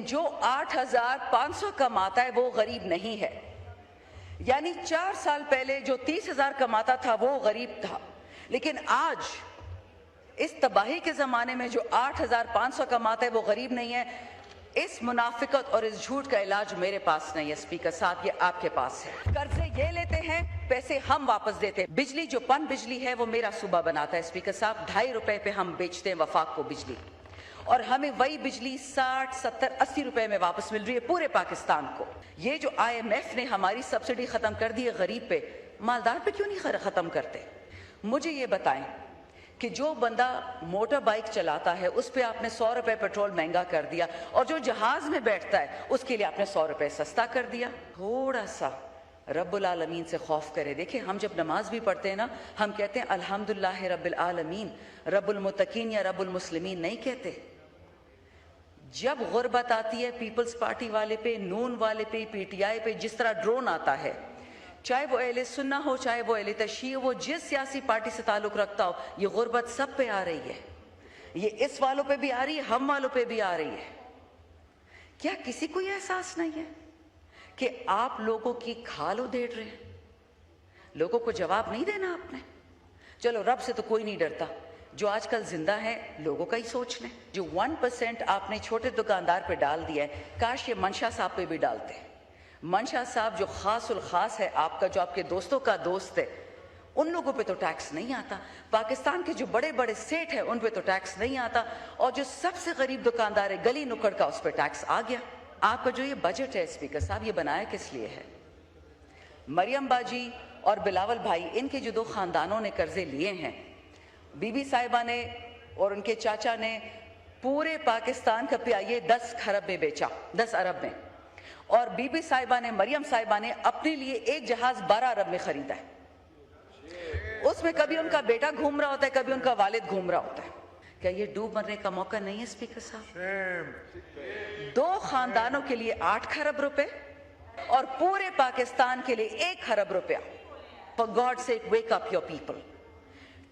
جو 8,500 کماتا ہے وہ غریب نہیں ہے. یعنی 4 سال پہلے جو 30,000 کماتا تھا وہ غریب تھا، لیکن آج اس تباہی کے زمانے میں جو 8,500 کماتا ہے وہ غریب نہیں ہے. اس منافقت اور اس جھوٹ کا علاج میرے پاس نہیں ہے اسپیکر صاحب، یہ آپ کے پاس ہے. قرضے یہ لیتے ہیں، پیسے ہم واپس دیتے ہیں. بجلی جو پن بجلی ہے وہ میرا صوبہ بناتا ہے اسپیکر صاحب. 2.5 روپے پہ ہم بیچتے ہیں وفاق کو بجلی، اور ہمیں وہی بجلی 60, 70, 80 روپے میں واپس مل رہی ہے پورے پاکستان کو. یہ جو IMF نے ہماری سبسڈی ختم کر دی ہے غریب پہ، مالدار پہ کیوں نہیں ختم کرتے؟ مجھے یہ بتائیں کہ جو بندہ موٹر بائک چلاتا ہے اس پہ آپ نے 100 روپے پیٹرول مہنگا کر دیا، اور جو جہاز میں بیٹھتا ہے اس کے لیے آپ نے 100 روپے سستا کر دیا. تھوڑا سا رب العالمین سے خوف کرے. دیکھیں ہم جب نماز بھی پڑھتے ہیں نا، ہم کہتے ہیں الحمدللہ رب العالمین، رب المتقین یا رب المسلمین نہیں کہتے. جب غربت آتی ہے پیپلز پارٹی والے پہ، نون والے پہ، PTI پہ جس طرح ڈرون آتا ہے، چاہے وہ اہل سنہ ہو، چاہے وہ اہل تشیع ہو، وہ جس سیاسی پارٹی سے تعلق رکھتا ہو، یہ غربت سب پہ آ رہی ہے. یہ اس والوں پہ بھی آ رہی ہے، ہم والوں پہ بھی آ رہی ہے. کیا کسی کو یہ احساس نہیں ہے کہ آپ لوگوں کی کھال ادھیڑ رہے ہیں؟ لوگوں کو جواب نہیں دینا آپ نے. چلو رب سے تو کوئی نہیں ڈرتا، جو آج کل زندہ ہے لوگوں کا ہی سوچ لیں. جو 1% آپ نے چھوٹے دکاندار پہ ڈال دیا ہے، کاش یہ منشا صاحب پہ بھی ڈالتے. منشا صاحب جو خاص الخاص ہے آپ کا، جو آپ کے دوستوں کا دوست ہے، ان لوگوں پہ تو ٹیکس نہیں آتا. پاکستان کے جو بڑے بڑے سیٹ ہیں ان پہ تو ٹیکس نہیں آتا، اور جو سب سے غریب دکاندار ہے گلی نکڑ کا، اس پہ ٹیکس آ گیا. آپ کا جو یہ بجٹ ہے اسپیکر صاحب، یہ بنایا کس لیے ہے؟ مریم باجی اور بلاول بھائی، ان کے جو 2 خاندانوں نے قرضے لیے ہیں، بی بی صاحبہ نے اور ان کے چاچا نے پورے پاکستان کا PIA 10 کھرب میں بیچا، 10 ارب میں. اور بی بی صاحبہ نے، مریم صاحبہ نے اپنے لیے ایک جہاز 12 ارب میں خریدا ہے. اس میں کبھی ان کا بیٹا گھوم رہا ہوتا ہے، کبھی ان کا والد گھوم رہا ہوتا ہے. کیا یہ ڈوب مرنے کا موقع نہیں ہے اسپیکر صاحب؟ 2 خاندانوں کے لیے 8 کھرب روپے اور پورے پاکستان کے لیے 1 کھرب روپیہ. For God's sake, wake up your people.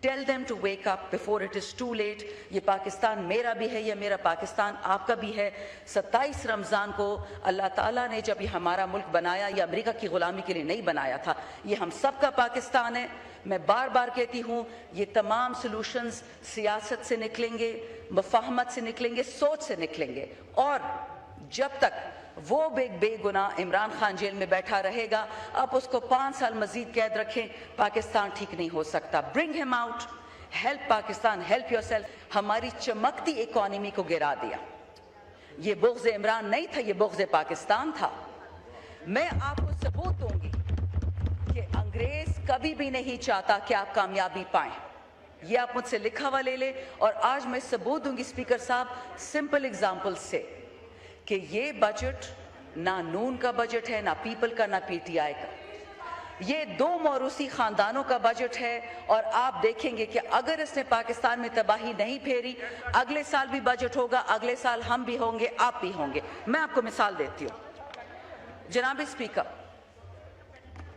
Tell them to wake up before it is too late. یہ پاکستان میرا بھی ہے، یہ میرا پاکستان آپ کا بھی ہے. 27 رمضان کو اللہ تعالیٰ نے جب یہ ہمارا ملک بنایا، یہ امریکہ کی غلامی کے لیے نہیں بنایا تھا، یہ ہم سب کا پاکستان ہے. میں بار بار کہتی ہوں، یہ تمام سلوشنز سیاست سے نکلیں گے، مفاہمت سے نکلیں گے، سوچ سے نکلیں گے. اور جب تک وہ بے گناہ عمران خان جیل میں بیٹھا رہے گا، آپ اس کو 5 سال مزید قید رکھیں، پاکستان ٹھیک نہیں ہو سکتا. برنگ ہم out, help Pakistan, help your self. ہماری چمکتی اکانومی کو گرا دیا. یہ بغض عمران نہیں تھا، یہ بغض پاکستان تھا. میں آپ کو ثبوت دوں گی کہ انگریز کبھی بھی نہیں چاہتا کہ آپ کامیابی پائیں. یہ آپ مجھ سے لکھا ہوا لے لیں، اور آج میں ثبوت دوں گی اسپیکر صاحب سمپل اگزامپل سے کہ یہ بجٹ نہ نون کا بجٹ ہے، نہ پیپل کا، نہ PTI کا. یہ 2 موروثی خاندانوں کا بجٹ ہے. اور آپ دیکھیں گے کہ اگر اس نے پاکستان میں تباہی نہیں پھیری، اگلے سال بھی بجٹ ہوگا، اگلے سال ہم بھی ہوں گے، آپ بھی ہوں گے. میں آپ کو مثال دیتی ہوں. جناب اسپیکر،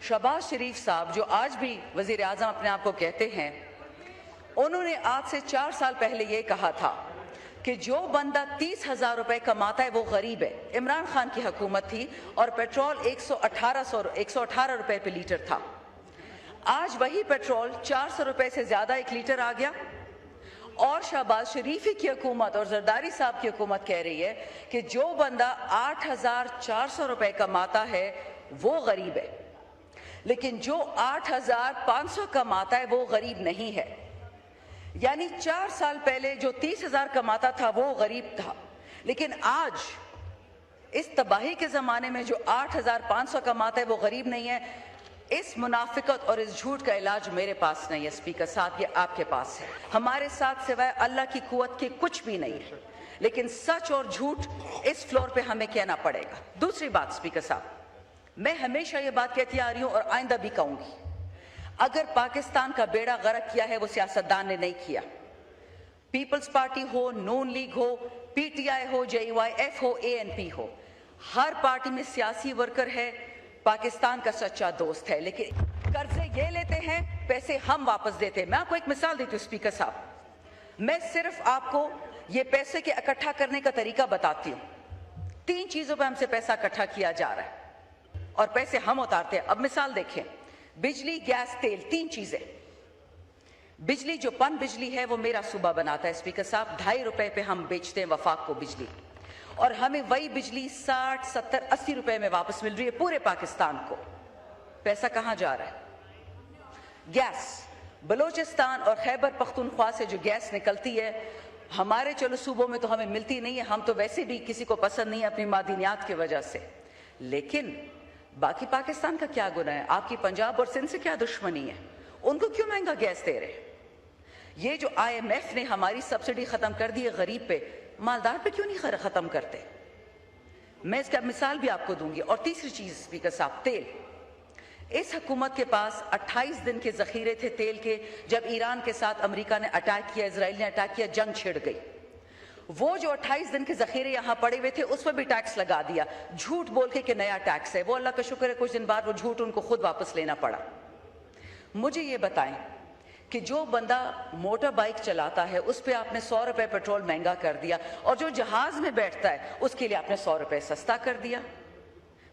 شہباز شریف صاحب جو آج بھی وزیر اعظم اپنے آپ کو کہتے ہیں، انہوں نے آج سے 4 سال پہلے یہ کہا تھا کہ جو بندہ 30,000 روپے کماتا ہے وہ غریب ہے. عمران خان کی حکومت تھی اور پیٹرول 118 روپے پہ لیٹر تھا. آج وہی پیٹرول 400 روپے سے زیادہ 1 لیٹر آ گیا. اور شہباز شریفی کی حکومت اور زرداری صاحب کی حکومت کہہ رہی ہے کہ جو بندہ 8,400 روپے کماتا ہے وہ غریب ہے، لیکن جو 8,500 کماتا ہے وہ غریب نہیں ہے. یعنی 4 سال پہلے جو 30,000 کماتا تھا وہ غریب تھا، لیکن آج اس تباہی کے زمانے میں جو 8,500 کماتا ہے وہ غریب نہیں ہے. اس منافقت اور اس جھوٹ کا علاج میرے پاس نہیں ہے اسپیکر صاحب، یہ آپ کے پاس ہے. ہمارے ساتھ سوائے اللہ کی قوت کے کچھ بھی نہیں ہے، لیکن سچ اور جھوٹ اس فلور پہ ہمیں کہنا پڑے گا. دوسری بات اسپیکر صاحب، میں ہمیشہ یہ بات کہتی آ رہی ہوں اور آئندہ بھی کہوں گی، اگر پاکستان کا بیڑا غرق کیا ہے وہ سیاستدان نے نہیں کیا. پیپلز پارٹی ہو، نون لیگ ہو، PTI ہو، JYF ہو، ANP ہو، ہر پارٹی میں سیاسی ورکر ہے، پاکستان کا سچا دوست ہے. لیکن قرضے یہ لیتے ہیں، پیسے ہم واپس دیتے ہیں. میں آپ کو ایک مثال دیتی ہوں اسپیکر صاحب. میں صرف آپ کو یہ پیسے کے اکٹھا کرنے کا طریقہ بتاتی ہوں. 3 چیزوں پہ ہم سے پیسہ اکٹھا کیا جا رہا ہے اور پیسے ہم اتارتے ہیں. اب مثال دیکھیں, بجلی, گیس, تیل, 3 چیزیں. بجلی, جو پن بجلی ہے وہ میرا صوبہ بناتا ہے اسپیکر صاحب, 2.5 روپے پہ ہم بیچتے ہیں وفاق کو بجلی, اور ہمیں وہی بجلی 60, 70, 80 روپے میں واپس مل رہی ہے پورے پاکستان کو. پیسہ کہاں جا رہا ہے؟ گیس, بلوچستان اور خیبر پختونخوا سے جو گیس نکلتی ہے, ہمارے چلو صوبوں میں تو ہمیں ملتی نہیں ہے, ہم تو ویسے بھی کسی کو پسند نہیں ہے اپنی معدنیات کی وجہ سے, لیکن باقی پاکستان کا کیا گناہ ہے؟ آپ کی پنجاب اور سندھ سے کیا دشمنی ہے؟ ان کو کیوں مہنگا گیس دے رہے ہیں؟ یہ جو IMF نے ہماری سبسڈی ختم کر دی ہے غریب پہ, مالدار پہ کیوں نہیں ختم کرتے؟ میں اس کا مثال بھی آپ کو دوں گی. اور تیسری چیز اسپیکر صاحب, تیل. اس حکومت کے پاس 28 دن کے ذخیرے تھے تیل کے, جب ایران کے ساتھ امریکہ نے اٹیک کیا, اسرائیل نے اٹیک کیا, جنگ چھڑ گئی. وہ جو 28 دن کے ذخیرے یہاں پڑے ہوئے تھے اس پر بھی ٹیکس لگا دیا, جھوٹ بول کے کہ نیا ٹیکس ہے. وہ اللہ کا شکر ہے کچھ دن بعد وہ جھوٹ ان کو خود واپس لینا پڑا. مجھے یہ بتائیں کہ جو بندہ موٹر بائک چلاتا ہے اس پہ آپ نے 100 روپے پیٹرول مہنگا کر دیا, اور جو جہاز میں بیٹھتا ہے اس کے لیے آپ نے 100 روپے سستا کر دیا.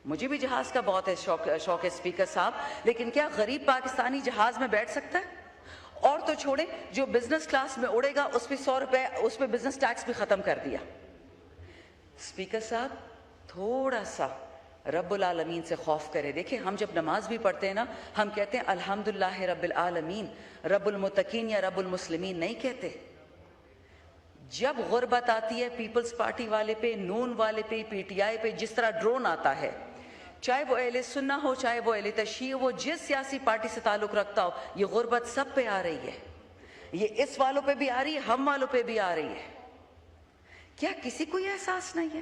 مجھے بھی جہاز کا بہت ہے شوق ہے اسپیکر صاحب, لیکن کیا غریب پاکستانی جہاز میں بیٹھ سکتا ہے؟ اور تو چھوڑیں, جو بزنس کلاس میں اڑے گا اس پہ 100 روپے, اس پہ بزنس ٹیکس بھی ختم کر دیا. اسپیکر صاحب تھوڑا سا رب العالمین سے خوف کرے. دیکھیں ہم جب نماز بھی پڑھتے ہیں نا, ہم کہتے ہیں الحمدللہ رب العالمین, رب المتقین یا رب المسلمین نہیں کہتے. جب غربت آتی ہے پیپلز پارٹی والے پہ, نون والے پہ, PTI پہ جس طرح ڈرون آتا ہے, چاہے وہ اہل سنہ ہو چاہے وہ اہل تشیع, وہ جس سیاسی پارٹی سے تعلق رکھتا ہو, یہ غربت سب پہ آ رہی ہے. یہ اس والوں پہ بھی آ رہی ہے, ہم والوں پہ بھی آ رہی ہے. کیا کسی کو یہ احساس نہیں ہے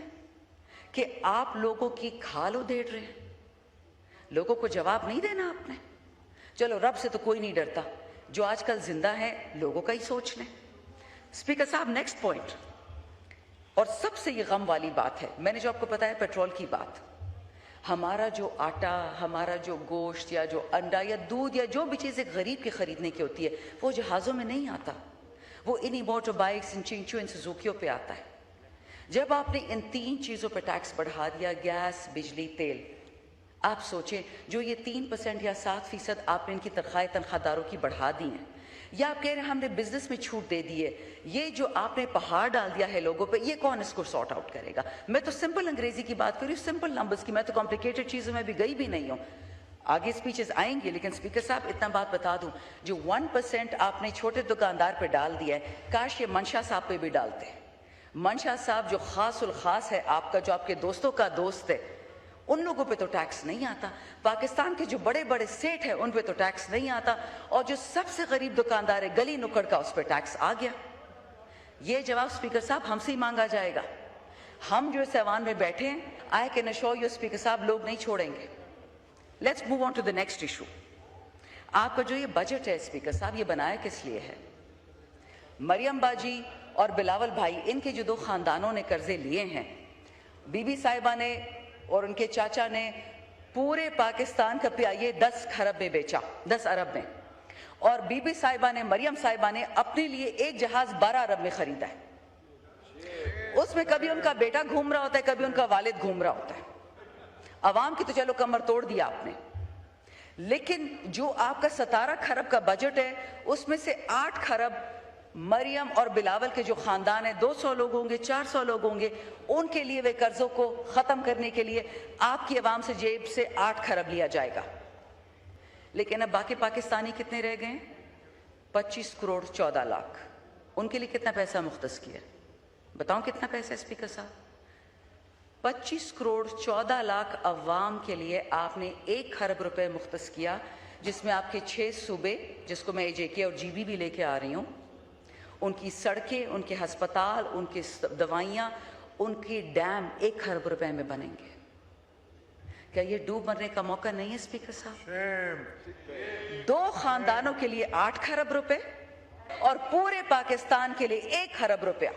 کہ آپ لوگوں کی کھال ادھیڑ رہے ہیں؟ لوگوں کو جواب نہیں دینا آپ نے. چلو رب سے تو کوئی نہیں ڈرتا, جو آج کل زندہ ہے لوگوں کا ہی سوچ لیں. اسپیکر صاحب نیکسٹ پوائنٹ, اور سب سے یہ غم والی بات ہے, میں نے جو آپ کو بتایا پیٹرول کی بات, ہمارا جو آٹا, ہمارا جو گوشت یا جو انڈا یا دودھ یا جو بھی چیز ایک غریب کی خریدنے کی ہوتی ہے, وہ جہازوں میں نہیں آتا, وہ انہی موٹر بائکس, ان چنچو, ان سزوکیوں پہ آتا ہے. جب آپ نے ان 3 چیزوں پہ ٹیکس بڑھا دیا, گیس, بجلی, تیل, آپ سوچیں جو یہ 3% یا 7% آپ نے ان کی تنخواہ داروں کی بڑھا دی ہیں, یا آپ کہہ رہے ہیں ہم نے بزنس میں چھوٹ دے دی ہے, یہ جو آپ نے پہاڑ ڈال دیا ہے لوگوں پہ, یہ کون اس کو سارٹ آؤٹ کرے گا؟ میں تو سمپل انگریزی کی بات کر رہی ہوں, سمپل نمبرز کی, میں تو کمپلیکیٹڈ چیزوں میں بھی گئی بھی نہیں ہوں. آگے سپیچز آئیں گے, لیکن اسپیکر صاحب اتنا بات بتا دوں, جو 1% آپ نے چھوٹے دکاندار پہ ڈال دیا ہے, کاش یہ منشا صاحب پہ بھی ڈالتے. منشا صاحب جو خاص الخاص ہے آپ کا, جو آپ کے دوستوں کا دوست ہے, ان لوگوں پہ تو ٹیکس نہیں آتا. پاکستان کے جو بڑے بڑے سیٹ ہیں ان پہ تو ٹیکس نہیں آتا, اور جو سب سے غریب دکاندار ہے گلی نکڑ کا, اس پہ ٹیکس آ گیا. یہ جواب اسپیکر صاحب ہم سے ہی مانگا جائے گا. ہم جو اس ایوان میں بیٹھے ہیں, I can assure you speaker صاحب, لوگ نہیں چھوڑیں گے. Let's move on to the next issue. آپ کا جو یہ بجٹ ہے اسپیکر صاحب, یہ بنایا کس لیے ہے؟ مریم باجی اور بلاول بھائی, ان کے جو 2 خاندانوں نے قرضے لیے ہیں, بی بی صاحبہ نے اور ان کے چاچا نے پورے پاکستان کا پیائیے 10 کھرب میں بیچا, 10 ارب میں, اور بی بی صاحبہ نے, مریم صاحبہ نے اپنے لیے ایک جہاز 12 ارب میں خریدا ہے. اس میں کبھی ان کا بیٹا گھوم رہا ہوتا ہے, کبھی ان کا والد گھوم رہا ہوتا ہے. عوام کی تو چلو کمر توڑ دیا آپ نے, لیکن جو آپ کا 17 کھرب کا بجٹ ہے, اس میں سے 8 کھرب مریم اور بلاول کے جو خاندان ہیں, 200 لوگ ہوں گے, 400 لوگ ہوں گے, ان کے لیے وہ قرضوں کو ختم کرنے کے لیے آپ کی عوام سے جیب سے 8 کھرب لیا جائے گا. لیکن اب باقی پاکستانی کتنے رہ گئے ہیں؟ 25 کروڑ 14 لاکھ. ان کے لیے کتنا پیسہ مختص کیا؟ بتاؤں کتنا پیسہ اسپیکر صاحب؟ 25 کروڑ 14 لاکھ عوام کے لیے آپ نے 1 کھرب روپے مختص کیا, جس میں آپ کے 6 صوبے, جس کو میں AJK اور GB بھی لے کے آ رہی ہوں, ان کی سڑکیں, ان کے ہسپتال, ان کی دوائیاں, ان کے ڈیم 1 کھرب روپے میں بنیں گے. کیا یہ ڈوب مرنے کا موقع نہیں ہے اسپیکر صاحب؟ 2 خاندانوں کے لیے 8 کھرب روپے اور پورے پاکستان کے لیے 1 کھرب روپیہ.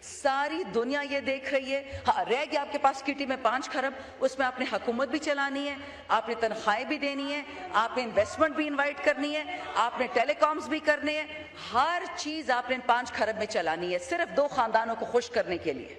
ساری دنیا یہ دیکھ رہی ہے. ہاں رہ گیا آپ کے پاس کٹی میں 5 کھرب, اس میں آپ نے حکومت بھی چلانی ہے, آپ نے تنخواہیں بھی دینی ہے, آپ نے انویسٹمنٹ بھی انوائٹ کرنی ہے, آپ نے ٹیلی کامز بھی کرنے ہیں, ہر چیز آپ نے 5 کھرب میں چلانی ہے, صرف 2 خاندانوں کو خوش کرنے کے لیے.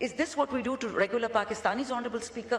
Is this what we do to regular Pakistanis, Honorable Speaker?